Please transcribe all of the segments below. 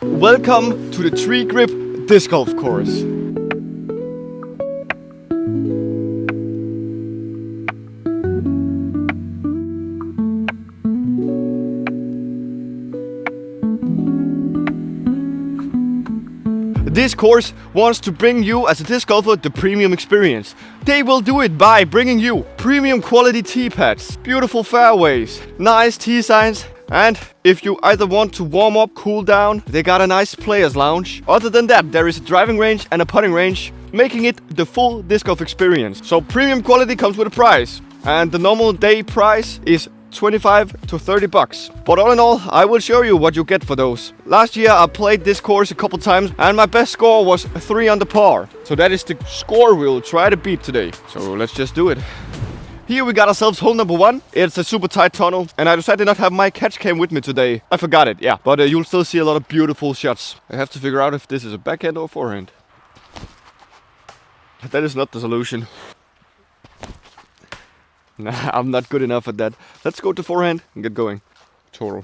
Welcome to the Tree Grip Disc Golf Course. This course wants to bring you as a disc golfer the premium experience. They will do it by bringing you premium quality tee pads, beautiful fairways, nice tee signs, and if you either want to warm up, cool down, they got a nice players lounge. Other than that, there is a driving range and a putting range, making it the full disc golf experience. So premium quality comes with a price, and the normal day price is 25 to 30 bucks. But all in all, I will show you what you get for those. Last year I played this course a couple times and my best score was 3 under par. So that is the score we'll try to beat today. So let's just do it. Here we got ourselves hole number 1. It's a super tight tunnel and I decided not to have my catch cam with me today. I forgot it, yeah. But you'll still see a lot of beautiful shots. I have to figure out if this is a backhand or forehand. That is not the solution. Nah, I'm not good enough at that. Let's go to forehand and get going. Total.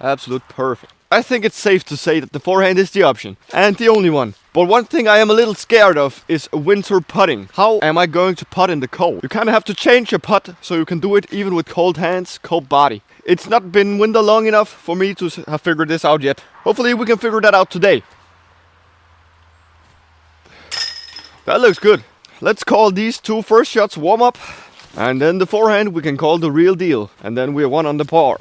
Absolute perfect. I think it's safe to say that the forehand is the option. And the only one. But one thing I am a little scared of is winter putting. How am I going to putt in the cold? You kind of have to change your putt so you can do it even with cold hands, cold body. It's not been winter long enough for me to have figured this out yet. Hopefully we can figure that out today. That looks good. Let's call these 2 first shots warm up. And then the forehand we can call the real deal. And then we're 1 under par.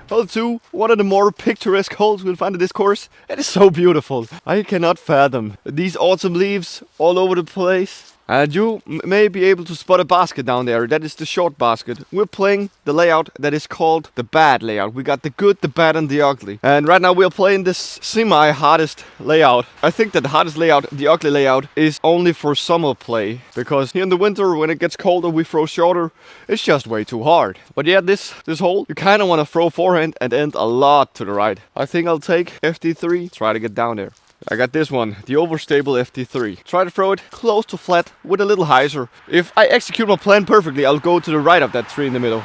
Hole 2, one of the more picturesque holes we'll find at this course. It is so beautiful. I cannot fathom these autumn leaves all over the place. And you may be able to spot a basket down there. That is the short basket. We're playing the layout that is called the bad layout. We got the good, the bad and the ugly. And right now we're playing this semi-hardest layout. I think that the hardest layout, the ugly layout, is only for summer play. Because here in the winter, when it gets colder, we throw shorter. It's just way too hard. But yeah, this hole, you kind of want to throw forehand and end a lot to the right. I think I'll take FD3, try to get down there. I got this one, the overstable FD3. Try to throw it close to flat with a little hyzer. If I execute my plan perfectly, I'll go to the right of that tree in the middle.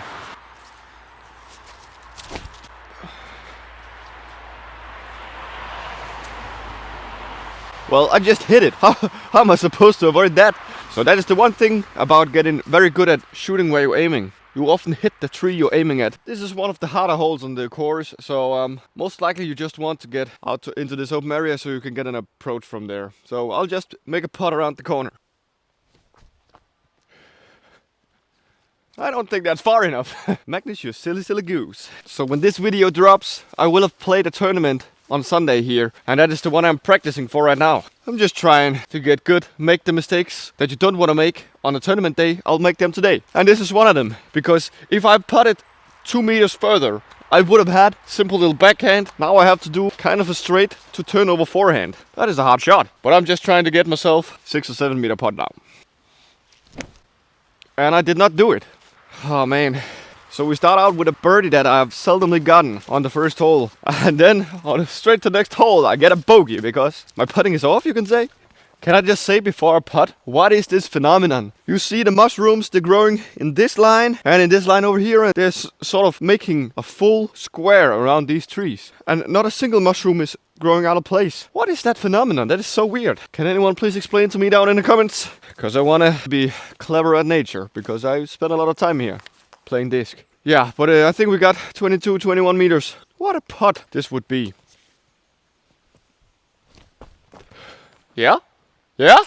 Well, I just hit it. How am I supposed to avoid that? So that is the one thing about getting very good at shooting where you're aiming. You often hit the tree you're aiming at. This is one of the harder holes on the course, so most likely you just want to get out into this open area so you can get an approach from there. So I'll just make a putt around the corner. I don't think that's far enough. Magnus, you silly goose. So when this video drops, I will have played a tournament on Sunday here, and that is the one I'm practicing for right now. I'm just trying to get good, make the mistakes that you don't want to make on a tournament day. I'll make them today, and this is one of them, because if I putted 2 meters further, I would have had simple little backhand. Now I have to do kind of a straight to turn over forehand. That is a hard shot, but I'm just trying to get myself 6 or 7 meter putt now, and I did not do it. Oh man. So we start out with a birdie that I've seldomly gotten on the first hole. And then on straight to the next hole I get a bogey because my putting is off, you can say. Can I just say before I putt, what is this phenomenon? You see the mushrooms, they're growing in this line and in this line over here, and they're sort of making a full square around these trees. And not a single mushroom is growing out of place. What is that phenomenon? That is so weird. Can anyone please explain to me down in the comments? Because I want to be clever at nature, because I spent a lot of time here playing disc. Yeah, but I think we got 22, 21 meters. What a putt this would be. Yeah? Yeah?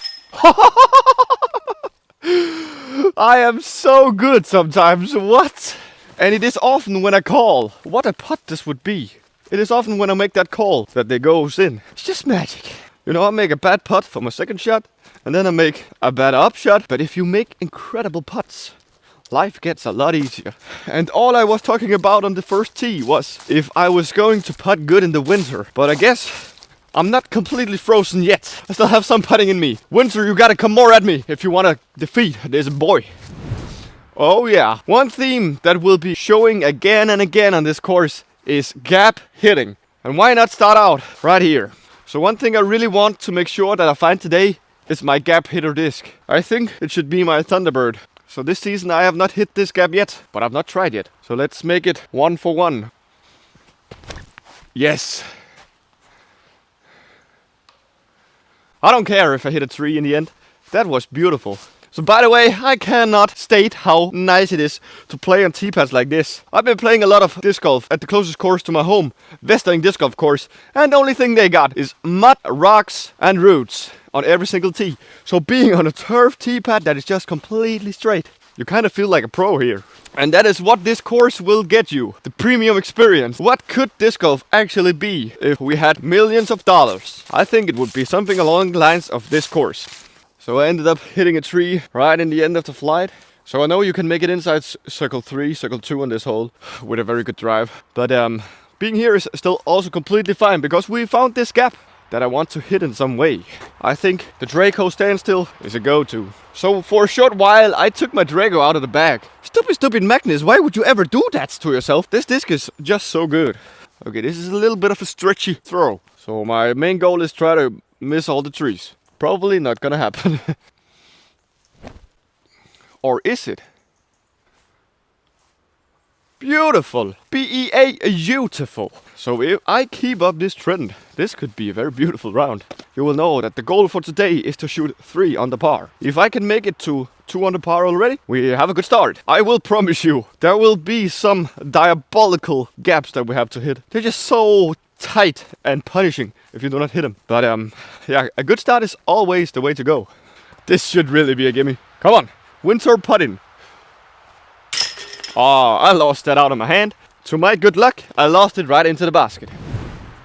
I am so good sometimes, what? And it is often when I call, what a putt this would be. It is often when I make that call that they goes in. It's just magic. You know, I make a bad putt for my second shot, and then I make a bad up shot. But if you make incredible putts, life gets a lot easier. And all I was talking about on the first tee was if I was going to putt good in the winter. But I guess I'm not completely frozen yet. I still have some putting in me. Winter, you gotta come more at me if you wanna defeat this boy. Oh yeah, one theme that will be showing again and again on this course is gap hitting. And why not start out right here? So one thing I really want to make sure that I find today is my gap hitter disc. I think it should be my Thunderbird. So this season I have not hit this gap yet, but I've not tried yet. So let's make it 1 for 1. Yes. I don't care if I hit a tree in the end. That was beautiful. So by the way, I cannot state how nice it is to play on tee pads like this. I've been playing a lot of disc golf at the closest course to my home, Western Disc Golf Course, and the only thing they got is mud, rocks and roots on every single tee. So being on a turf tee pad that is just completely straight, you kind of feel like a pro here. And that is what this course will get you, the premium experience. What could disc golf actually be if we had millions of dollars? I think it would be something along the lines of this course. So I ended up hitting a tree right in the end of the flight. So I know you can make it inside circle 3, circle 2 on this hole with a very good drive. But being here is still also completely fine because we found this gap that I want to hit in some way. I think the Draco standstill is a go-to. So for a short while I took my Draco out of the bag. Stupid Magnus, why would you ever do that to yourself? This disc is just so good. Okay, this is a little bit of a stretchy throw. So my main goal is try to miss all the trees. Probably not gonna happen. Or is it? Beautiful! beautiful! So if I keep up this trend, this could be a very beautiful round. You will know that the goal for today is to shoot 3 under par. If I can make it to 2 under par already, we have a good start. I will promise you, there will be some diabolical gaps that we have to hit. They're just so tight and punishing if you do not hit them. But yeah, a good start is always the way to go. This should really be a gimme. Come on, winter putting. Oh, I lost that out of my hand. To my good luck, I lost it right into the basket.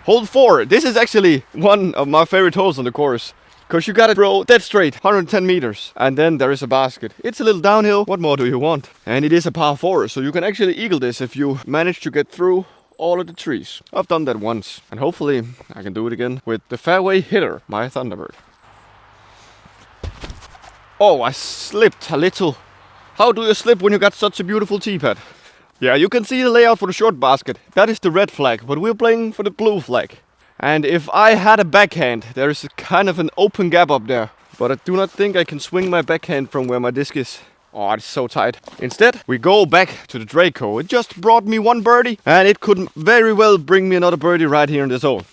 Hole 4. This is actually one of my favorite holes on the course. Because you gotta throw dead straight, 110 meters. And then there is a basket. It's a little downhill. What more do you want? And it is a par 4, so you can actually eagle this if you manage to get through all of the trees. I've done that once. And hopefully I can do it again with the fairway hitter, my Thunderbird. Oh, I slipped a little. How do you slip when you got such a beautiful tee pad? Yeah, you can see the layout for the short basket. That is the red flag, but we're playing for the blue flag. And if I had a backhand, there is a kind of an open gap up there. But I do not think I can swing my backhand from where my disc is. Oh, it's so tight. Instead, we go back to the Draco. It just brought me 1 birdie, and it could very well bring me another birdie right here in this hole.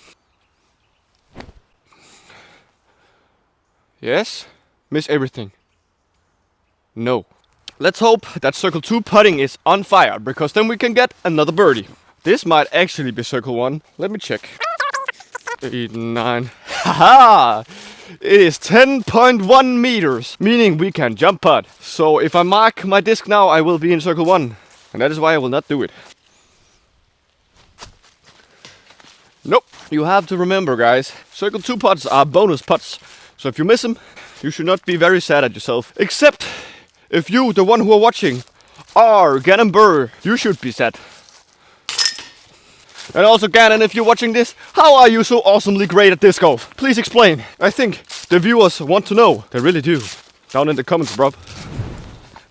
Yes? Miss everything. No. Let's hope that circle 2 putting is on fire, because then we can get another birdie. This might actually be circle 1. Let me check. 8, 9. Haha! It is 10.1 meters, meaning we can jump putt. So if I mark my disc now, I will be in circle 1. And that is why I will not do it. Nope. You have to remember, guys, circle 2 putts are bonus putts. So if you miss them, you should not be very sad at yourself. Except if you, the one who are watching, are Gannon Burr, you should be sad. And also Gannon, if you're watching this, how are you so awesomely great at disc golf? Please explain. I think the viewers want to know. They really do. Down in the comments, bro.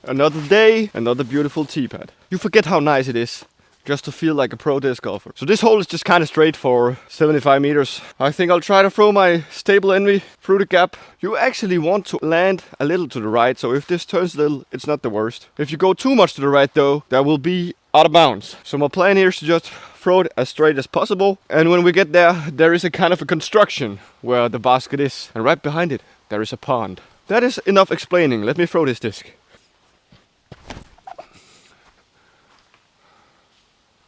Another day, another beautiful tee pad. You forget how nice it is just to feel like a pro disc golfer. So this hole is just kind of straight for 75 meters. I think I'll try to throw my stable envy through the gap. You actually want to land a little to the right, so if this turns a little, it's not the worst. If you go too much to the right though, that will be out of bounds. So my plan here is to just throw it as straight as possible. And when we get there, there is a kind of a construction where the basket is. And right behind it, there is a pond. That is enough explaining. Let me throw this disc.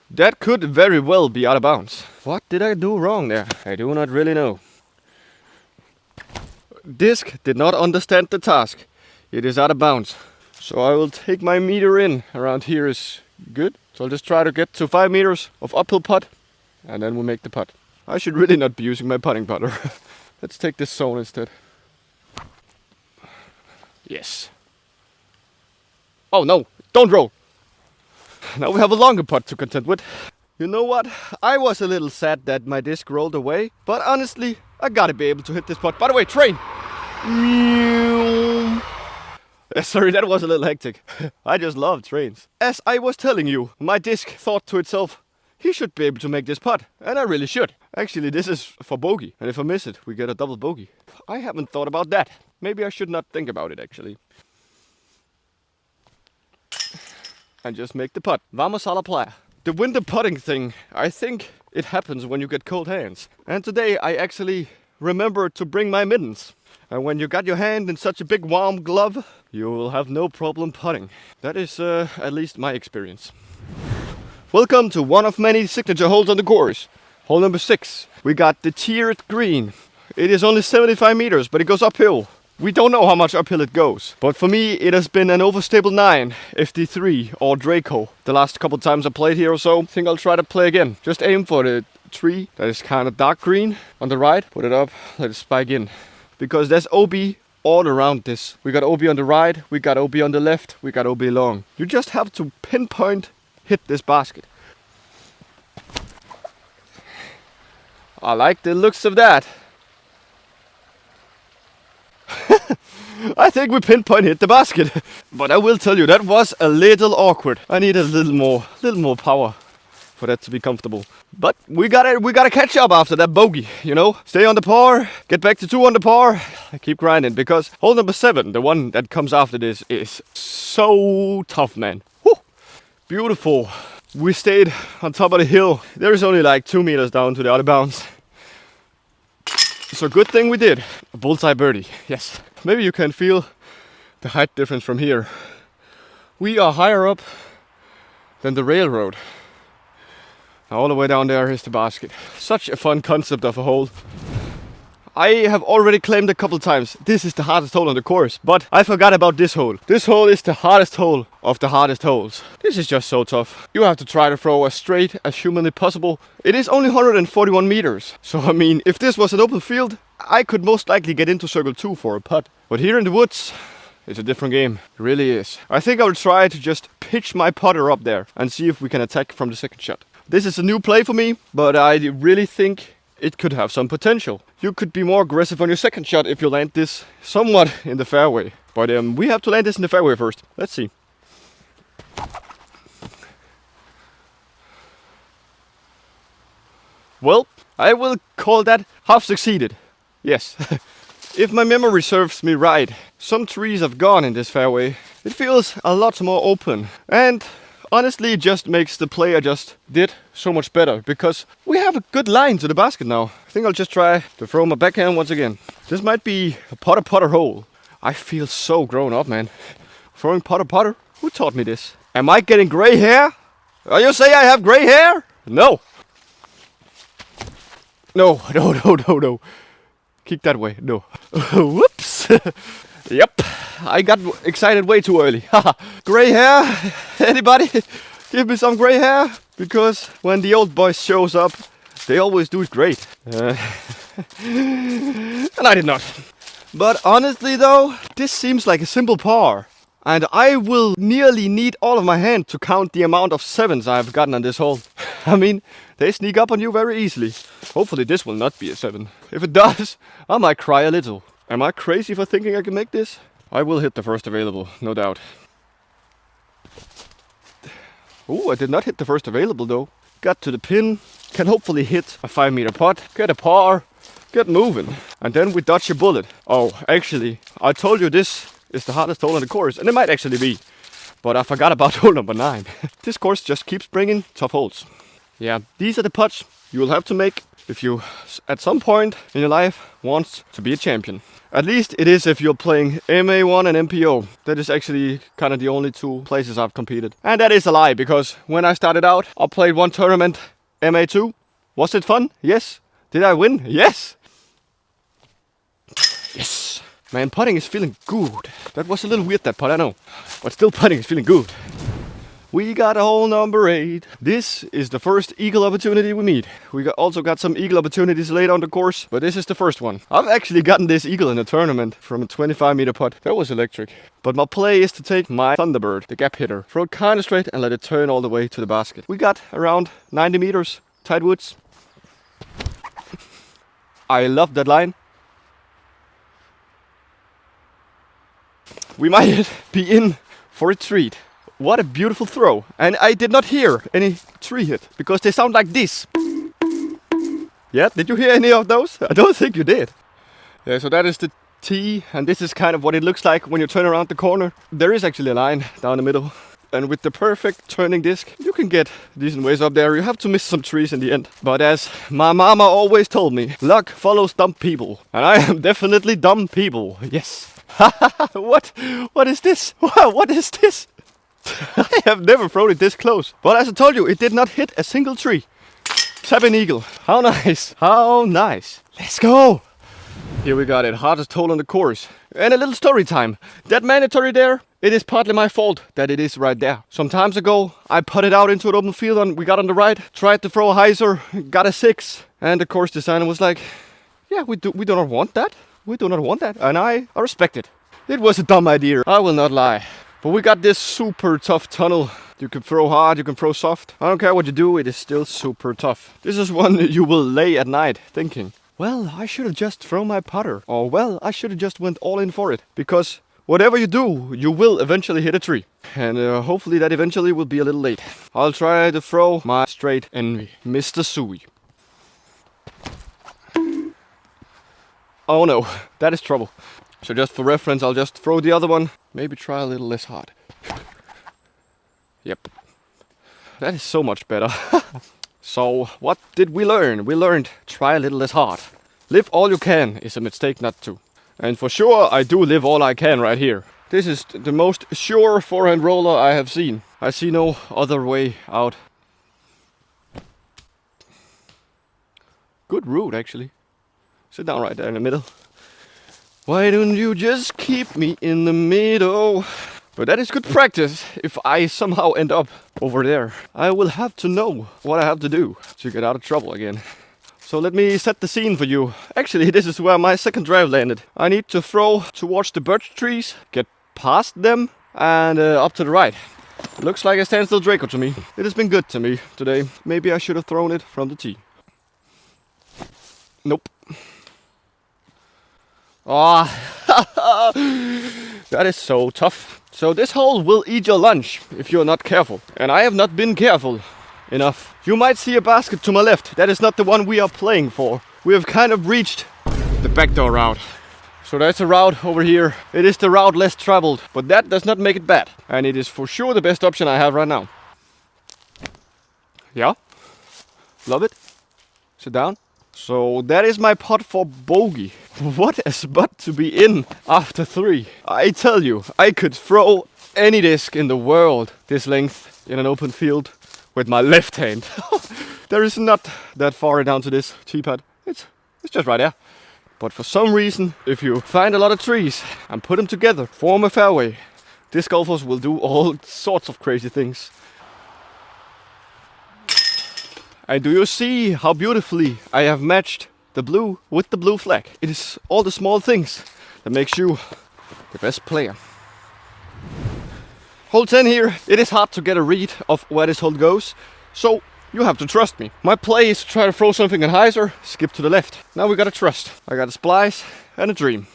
That could very well be out of bounds. What did I do wrong there? I do not really know. Disc did not understand the task. It is out of bounds. So I will take my meter in. Around here is good. So I'll just try to get to 5 meters of uphill putt. And then we'll make the putt. I should really not be using my putting putter. Let's take this zone instead. Yes. Oh no, don't roll. Now we have a longer putt to contend with. You know what? I was a little sad that my disc rolled away. But honestly, I gotta be able to hit this putt. By the way, train! Sorry, that was a little hectic. I just love trains. As I was telling you, my disc thought to itself, he should be able to make this putt. And I really should. Actually, this is for bogey. And if I miss it, we get a double bogey. I haven't thought about that. Maybe I should not think about it, actually. and just make the putt. Vamos a la playa. The winter putting thing, I think it happens when you get cold hands. And today I actually remembered to bring my mittens. And when you got your hand in such a big warm glove, you will have no problem putting. That is at least my experience. Welcome to one of many signature holes on the course. Hole number 6. We got the tiered green. It is only 75 meters, but it goes uphill. We don't know how much uphill it goes. But for me, it has been an overstable 9, FD3 or Draco. The last couple times I played here or so, I think I'll try to play again. Just aim for the tree that is kind of dark green on the right. Put it up, let it spike in. Because there's OB all around this. We got OB on the right, we got OB on the left, we got OB long. You just have to pinpoint hit this basket. I like the looks of that. I think we pinpoint hit the basket. But I will tell you, that was a little awkward. I need a little more power for that to be comfortable. But we gotta catch up after that bogey, you know? Stay on the par, get back to 2 on the par, keep grinding. Because hole number 7, the one that comes after this, is so tough, man. Woo! Beautiful. We stayed on top of the hill. There is only like 2 meters down to the out of bounds. So good thing we did. A bullseye birdie, yes. Maybe you can feel the height difference from here. We are higher up than the railroad. All the way down there is the basket. Such a fun concept of a hole. I have already claimed a couple times this is the hardest hole on the course, but I forgot about this hole. This hole is the hardest hole of the hardest holes. This is just so tough. You have to try to throw as straight as humanly possible. It is only 141 meters. So I mean, if this was an open field, I could most likely get into circle 2 for a putt. But here in the woods, it's a different game. It really is. I think I will try to just pitch my putter up there and see if we can attack from the second shot. This is a new play for me, but I really think it could have some potential. You could be more aggressive on your second shot if you land this somewhat in the fairway. But we have to land this in the fairway first. Let's see. Well, I will call that half succeeded. Yes. If my memory serves me right, some trees have gone in this fairway. It feels a lot more open. And honestly, it just makes the play I just did so much better, because we have a good line to the basket now. I think I'll just try to throw my backhand once again. This might be a putter hole. I feel so grown up, man. Throwing putter? Who taught me this? Am I getting gray hair? Are you saying I have gray hair? No. No. Kick that way. No. Whoops. Yep. I got excited way too early. Gray hair? Anybody? Give me some gray hair? Because when the old boys shows up, they always do it great. And I did not. But honestly though, this seems like a simple par. And I will nearly need all of my hand to count the amount of 7s I've gotten on this hole. I mean, they sneak up on you very easily. Hopefully this will not be a 7. If it does, I might cry a little. Am I crazy for thinking I can make this? I will hit the first available, no doubt. Oh, I did not hit the first available though. Got to the pin, can hopefully hit a 5-meter putt, get a par, get moving. And then we dodge a bullet. Oh, actually, I told you this is the hardest hole on the course, and it might actually be. But I forgot about hole number 9. This course just keeps bringing tough holes. Yeah, these are the putts you will have to make if you, at some point in your life, want to be a champion. At least it is if you're playing MA1 and MPO. That is actually kind of the only 2 places I've competed. And that is a lie, because when I started out, I played one tournament, MA2. Was it fun? Yes. Did I win? Yes. Yes. Man, putting is feeling good. That was a little weird, that putt, I know. But still, putting is feeling good. We got hole number 8. This is the first eagle opportunity we meet. We also got some eagle opportunities later on the course, but this is the first one. I've actually gotten this eagle in a tournament from a 25-meter putt. That was electric. But my play is to take my Thunderbird, the gap hitter, throw it kind of straight and let it turn all the way to the basket. We got around 90 meters, tight woods. I love that line. We might be in for a treat. What a beautiful throw. And I did not hear any tree hit, because they sound like this. Yeah, did you hear any of those? I don't think you did. Yeah, so that is the tee, and this is kind of what it looks like when you turn around the corner. There is actually a line down the middle. and with the perfect turning disc, you can get decent ways up there. You have to miss some trees in the end. But as my mama always told me, luck follows dumb people. And I am definitely dumb people. Yes. What? What is this? What is this? I have never thrown it this close. But as I told you, it did not hit a single tree. Tapping eagle. How nice. How nice. Let's go. Here we got it. Hardest hole on the course. And a little story time. That mandatory there, it is partly my fault that it is right there. Some times ago, I put it out into an open field and we got on the right. Tried to throw a hyzer, got a 6. And the course designer was like, yeah, we do not want that. We do not want that. And I respect it. It was a dumb idea. I will not lie. But we got this super tough tunnel. You can throw hard, you can throw soft. I don't care what you do, it is still super tough. This is one you will lay at night thinking, well, I should have just thrown my putter. Or, well, I should have just went all in for it. Because whatever you do, you will eventually hit a tree. And hopefully that eventually will be a little late. I'll try to throw my straight envy, Mr. Sui. Oh no, that is trouble. So just for reference, I'll just throw the other one. Maybe try a little less hard. Yep. That is so much better. So, what did we learn? We learned try a little less hard. Live all you can is a mistake not to. And for sure, I do live all I can right here. This is the most sure forehand roller I have seen. I see no other way out. Good route, actually. Sit down right there in the middle. Why don't you just keep me in the middle? But that is good practice. If I somehow end up over there, I will have to know what I have to do to get out of trouble again. So let me set the scene for you. Actually, this is where my second drive landed. I need to throw towards the birch trees, get past them, and up to the right. Looks like a standstill Draco to me. It has been good to me today. Maybe I should have thrown it from the tee. Nope. Ah, that is so tough. So this hole will eat your lunch if you're not careful. And I have not been careful enough. You might see a basket to my left. That is not the one we are playing for. We have kind of reached the backdoor route. So there's a route over here. It is the route less traveled, but that does not make it bad. And it is for sure the best option I have right now. Yeah, love it. Sit down. So that is my putt for bogey. What a spot to be in after 3. I tell you, I could throw any disc in the world this length in an open field with my left hand. There is not that far down to this tee pad. It's just right there. But for some reason, if you find a lot of trees and put them together, form a fairway, disc golfers will do all sorts of crazy things. And do you see how beautifully I have matched the blue with the blue flag? It is all the small things that makes you the best player. Hole 10 here. It is hard to get a read of where this hole goes, so you have to trust me. My play is to try to throw something in hyzer, skip to the left. Now we gotta trust. I got a splice and a dream.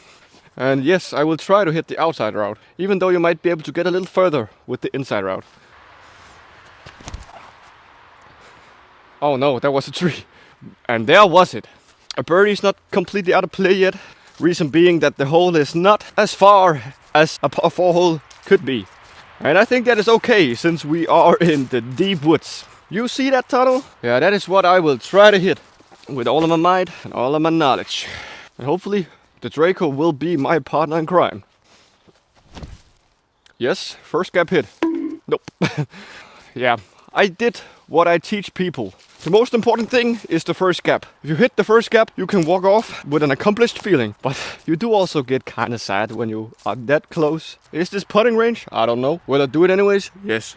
And yes, I will try to hit the outside route, even though you might be able to get a little further with the inside route. Oh no, that was a tree. And there was it. A birdie is not completely out of play yet. Reason being that the hole is not as far as a par 4 hole could be. And I think that is okay since we are in the deep woods. You see that tunnel? Yeah, that is what I will try to hit with all of my might and all of my knowledge. And hopefully the Draco will be my partner in crime. Yes, first gap hit. Nope. Yeah, I did what I teach people. The most important thing is the first gap. If you hit the first gap, you can walk off with an accomplished feeling. But you do also get kind of sad when you are that close. Is this putting range? I don't know. Will I do it anyways? Yes.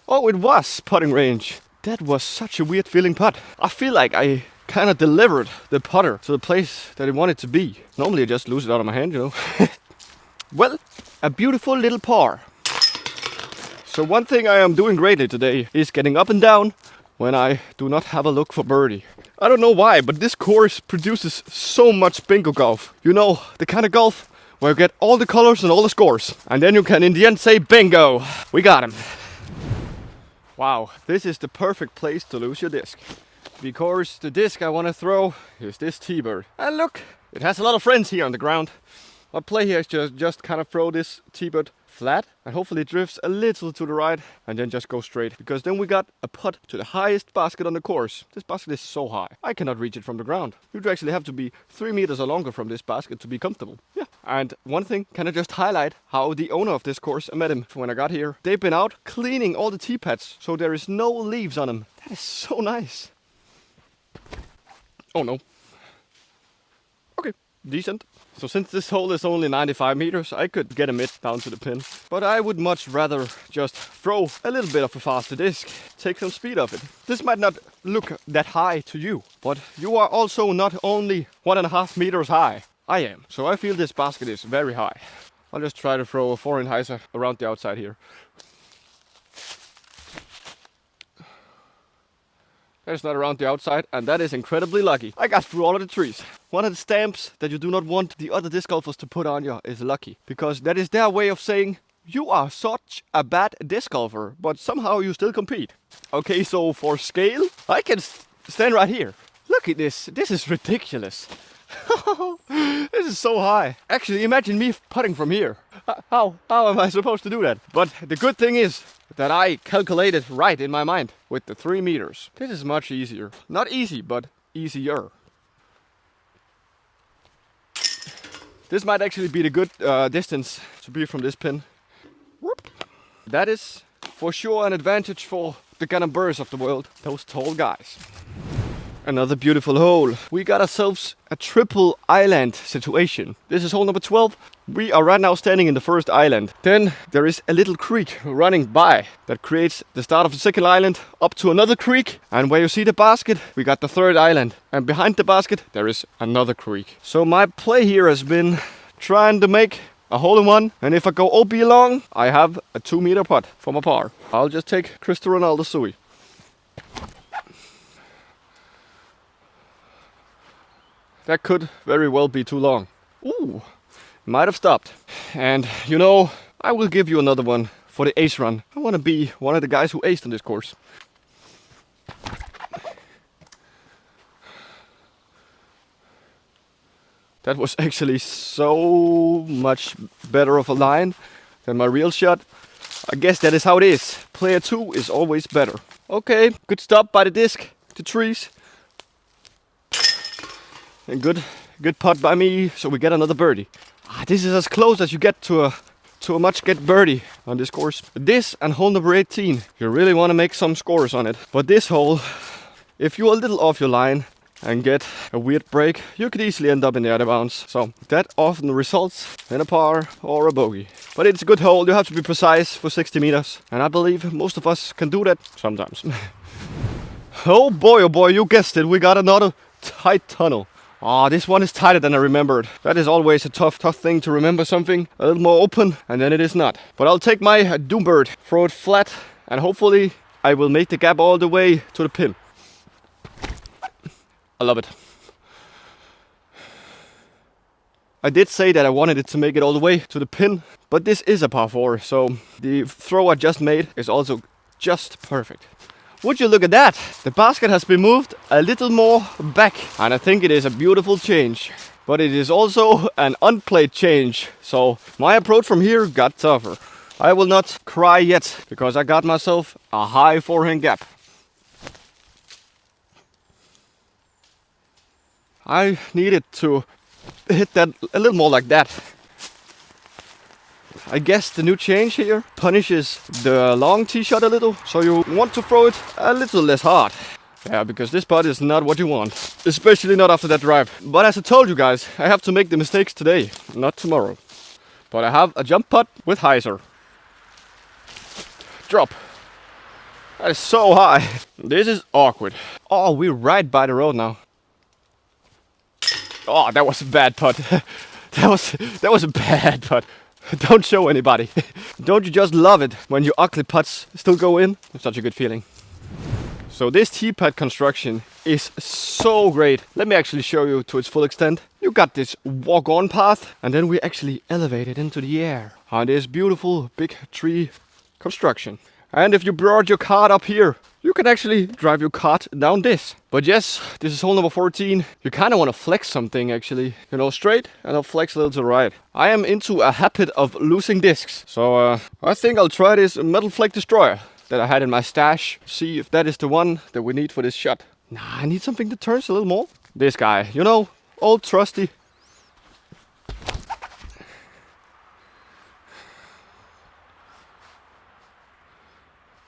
Oh, it was putting range. That was such a weird feeling putt. I feel like I kind of delivered the putter to the place that it wanted to be. Normally I just lose it out of my hand, you know. Well, a beautiful little par. So one thing I am doing greatly today is getting up and down when I do not have a look for birdie. I don't know why, but this course produces so much bingo golf. You know, the kind of golf where you get all the colors and all the scores. And then you can in the end say bingo, we got him. Wow, this is the perfect place to lose your disc. Because the disc I want to throw is this T-bird. And look, it has a lot of friends here on the ground. My play here is just kind of throw this T-bird flat and hopefully it drifts a little to the right and then just go straight, because then we got a putt to the highest basket on the course. This basket is so high, I cannot reach it from the ground. You'd actually have to be 3 meters or longer from this basket to be comfortable. Yeah. And one thing, can I just highlight how the owner of this course, I met him when I got here. They've been out cleaning all the tee pads so there is no leaves on them. That is so nice. Oh no. Okay, decent. So since this hole is only 95 meters, I could get a mitt down to the pin. But I would much rather just throw a little bit of a faster disc, take some speed off it. This might not look that high to you, but you are also not only 1.5 meters high. I am. So I feel this basket is very high. I'll just try to throw a 4-inch hyzer around the outside here. That is not around the outside, and that is incredibly lucky. I got through all of the trees. One of the stamps that you do not want the other disc golfers to put on you is lucky, because that is their way of saying you are such a bad disc golfer, but somehow you still compete. Okay, so for scale, I can stand right here. Look at this. This is ridiculous. This is so high. Actually, imagine me putting from here. How am I supposed to do that? But the good thing is that I calculated right in my mind with the 3 meters. This is much easier. Not easy, but easier. This might actually be the good distance to be from this pin. Whoop. That is for sure an advantage for the Gannon-Burrs of the world. Those tall guys. Another beautiful hole. We got ourselves a triple island situation. This is hole number 12. We are right now standing in the first island. Then there is a little creek running by that creates the start of the second island up to another creek. And where you see the basket, we got the third island. And behind the basket, there is another creek. So my play here has been trying to make a hole-in-one. And if I go OB long, I have a 2-meter putt from a par. I'll just take Cristiano Ronaldo Sui. That could very well be too long. Ooh, might have stopped. And you know, I will give you another one for the ace run. I want to be one of the guys who aced on this course. That was actually so much better of a line than my real shot. I guess that is how it is. Player 2 is always better. Okay, good stop by the disc, the trees. And good putt by me, so we get another birdie. This is as close as you get to a much get birdie on this course. This and hole number 18, you really want to make some scores on it. But this hole, if you're a little off your line and get a weird break, you could easily end up in the out of bounds. So that often results in a par or a bogey. But it's a good hole, you have to be precise for 60 meters. And I believe most of us can do that sometimes. Oh boy, you guessed it, we got another tight tunnel. This one is tighter than I remembered. That is always a tough thing to remember something a little more open and then it is not. But I'll take my Doombird, throw it flat and hopefully I will make the gap all the way to the pin. I love it. I did say that I wanted it to make it all the way to the pin, but this is a par 4, so the throw I just made is also just perfect. Would you look at that? The basket has been moved a little more back and I think it is a beautiful change. But it is also an unplayed change, so my approach from here got tougher. I will not cry yet because I got myself a high forehand gap. I needed to hit that a little more like that. I guess the new change here punishes the long tee shot a little, so you want to throw it a little less hard. Yeah, because this putt is not what you want, especially not after that drive. But as I told you guys, I have to make the mistakes today, not tomorrow. But I have a jump putt with hyzer. Drop. That is so high. This is awkward. Oh, we're right by the road now. Oh, that was a bad putt. that was a bad putt. Don't show anybody. Don't you just love it when your ugly putts still go in? It's such a good feeling. So this tee pad construction is so great. Let me actually show you to its full extent. You got this walk-on path and then we actually elevate it into the air on this beautiful big tree construction. And if you brought your cart up here, you can actually drive your cart down this. But yes, this is hole number 14. You kind of want to flex something actually. You know, straight and I'll flex a little to the right. I am into a habit of losing discs. So I think I'll try this metal flake destroyer that I had in my stash. See if that is the one that we need for this shot. Nah, I need something that turns a little more. This guy, you know, old trusty.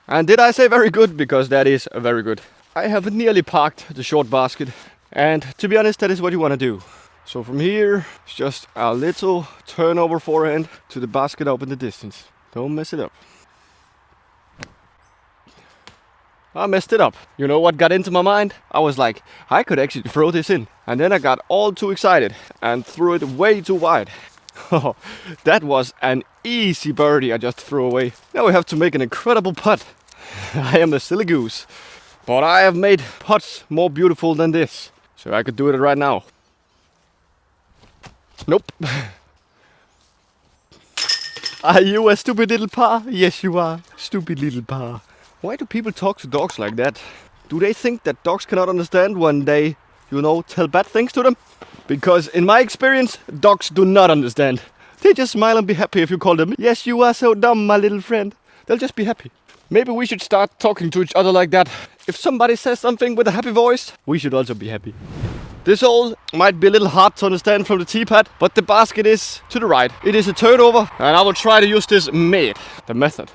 And did I say very good? Because that is very good. I have nearly parked the short basket. And to be honest, that is what you want to do. So from here, it's just a little turnover forehand to the basket up in the distance. Don't mess it up. I messed it up. You know what got into my mind? I was like, I could actually throw this in. And then I got all too excited and threw it way too wide. Oh, that was an easy birdie I just threw away. Now we have to make an incredible putt. I am a silly goose. But I have made putts more beautiful than this. So I could do it right now. Nope. Are you a stupid little par? Yes you are. Stupid little par. Why do people talk to dogs like that? Do they think that dogs cannot understand when they, you know, tell bad things to them? Because in my experience, dogs do not understand. They just smile and be happy if you call them, yes, you are so dumb, my little friend. They'll just be happy. Maybe we should start talking to each other like that. If somebody says something with a happy voice, we should also be happy. This hole might be a little hard to understand from the tee pad, but the basket is to the right. It is a turnover, and I will try to use this the method.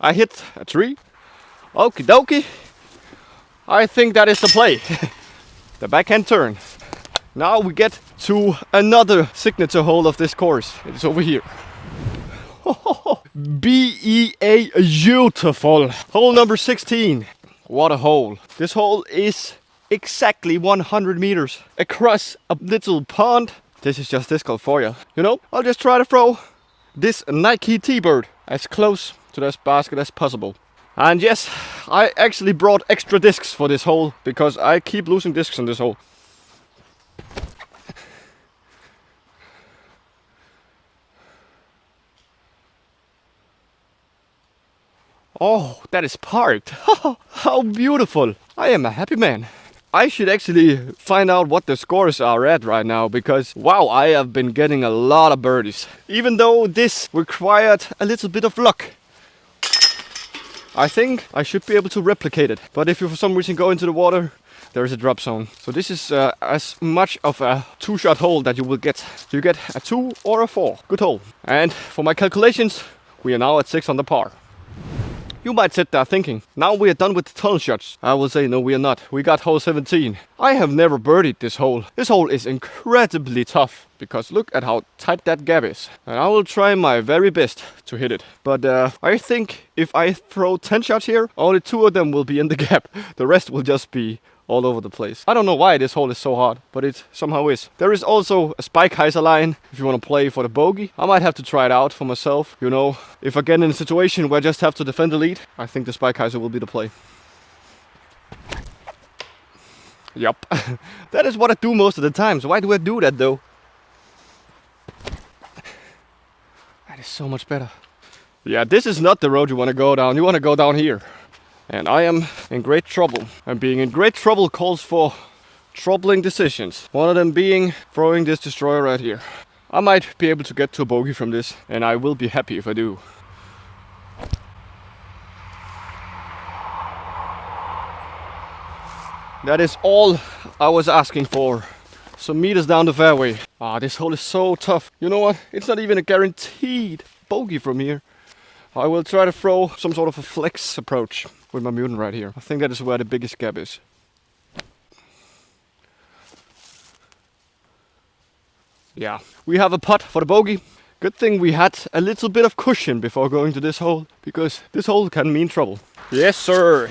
I hit a tree. Okie dokie. I think that is the play. The backhand turn. Now we get to another signature hole of this course. It's over here. B-E-A, beautiful. Hole number 16. What a hole. This hole is exactly 100 meters across a little pond. This is just disc golf for you. You know, I'll just try to throw this Nike T-Bird as close to this basket as possible. And yes, I actually brought extra discs for this hole because I keep losing discs on this hole. Oh, that is parked. How beautiful. I am a happy man. I should actually find out what the scores are at right now because wow, I have been getting a lot of birdies. Even though this required a little bit of luck. I think I should be able to replicate it. But if you for some reason go into the water, there is a drop zone. So this is as much of a two-shot hole that you will get. You get a 2 or a 4. Good hole. And for my calculations, we are now at 6 on the par. You might sit there thinking, now we are done with the tunnel shots. I will say, no, we are not. We got hole 17. I have never birdied this hole. This hole is incredibly tough because look at how tight that gap is. And I will try my very best to hit it. But I think if I throw 10 shots here, only 2 of them will be in the gap. The rest will just be all over the place. I don't know why this hole is so hard, but it somehow is. There is also a spike hyzer line if you want to play for the bogey. I might have to try it out for myself. You know, if I get in a situation where I just have to defend the lead, I think the spike hyzer will be the play. Yup. That is what I do most of the time. So why do I do that though? That is so much better. Yeah, this is not the road you want to go down. You want to go down here. And I am in great trouble. And being in great trouble calls for troubling decisions. One of them being throwing this destroyer right here. I might be able to get to a bogey from this, and I will be happy if I do. That is all I was asking for. Some meters down the fairway. Ah, this hole is so tough. You know what? It's not even a guaranteed bogey from here. I will try to throw some sort of a flex approach with my mutant right here. I think that is where the biggest gap is. Yeah, we have a putt for the bogey. Good thing we had a little bit of cushion before going to this hole, because this hole can mean trouble. Yes, sir.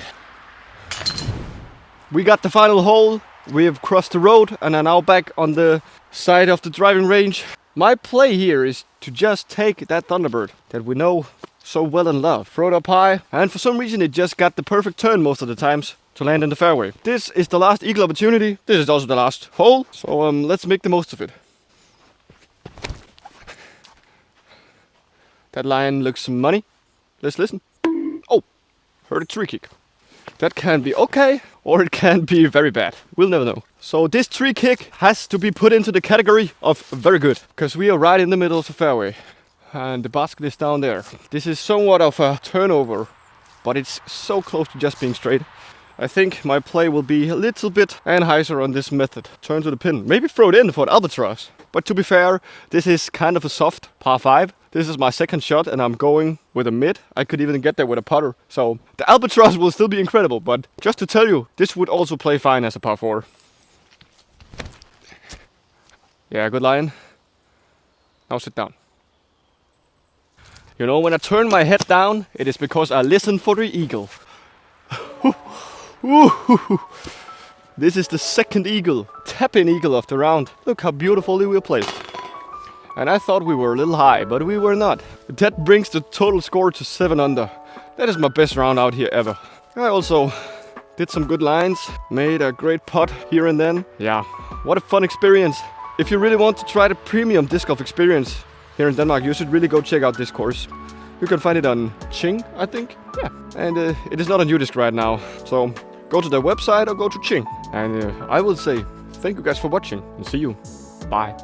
We got the final hole. We have crossed the road and are now back on the side of the driving range. My play here is to just take that Thunderbird that we know so well and love, throw it up high, and for some reason it just got the perfect turn most of the times to land in the fairway. This is the last eagle opportunity. This is also the last hole, so let's make the most of it. That line looks money. Let's listen. Oh, heard a tree kick. That can be okay, or it can be very bad. We'll never know. So this tree kick has to be put into the category of very good, because we are right in the middle of the fairway. And the basket is down there. This is somewhat of a turnover, but it's so close to just being straight. I think my play will be a little bit Anheuser on this method. Turn to the pin, maybe throw it in for an albatross. But to be fair, this is kind of a soft par 5. This is my second shot and I'm going with a mid. I could even get there with a putter. So the albatross will still be incredible, but just to tell you, this would also play fine as a par 4. Yeah, good line. Now sit down. You know, when I turn my head down, it is because I listen for the eagle. This is the second eagle, tap-in eagle of the round. Look how beautifully we were placed. And I thought we were a little high, but we were not. That brings the total score to 7 under. That is my best round out here ever. I also did some good lines, made a great putt here and then. Yeah, what a fun experience. If you really want to try the premium disc golf experience here in Denmark, you should really go check out this course. You can find it on Ching, I think. Yeah, and it is not on UDisc right now. So go to their website or go to Ching. And I will say thank you guys for watching and see you. Bye.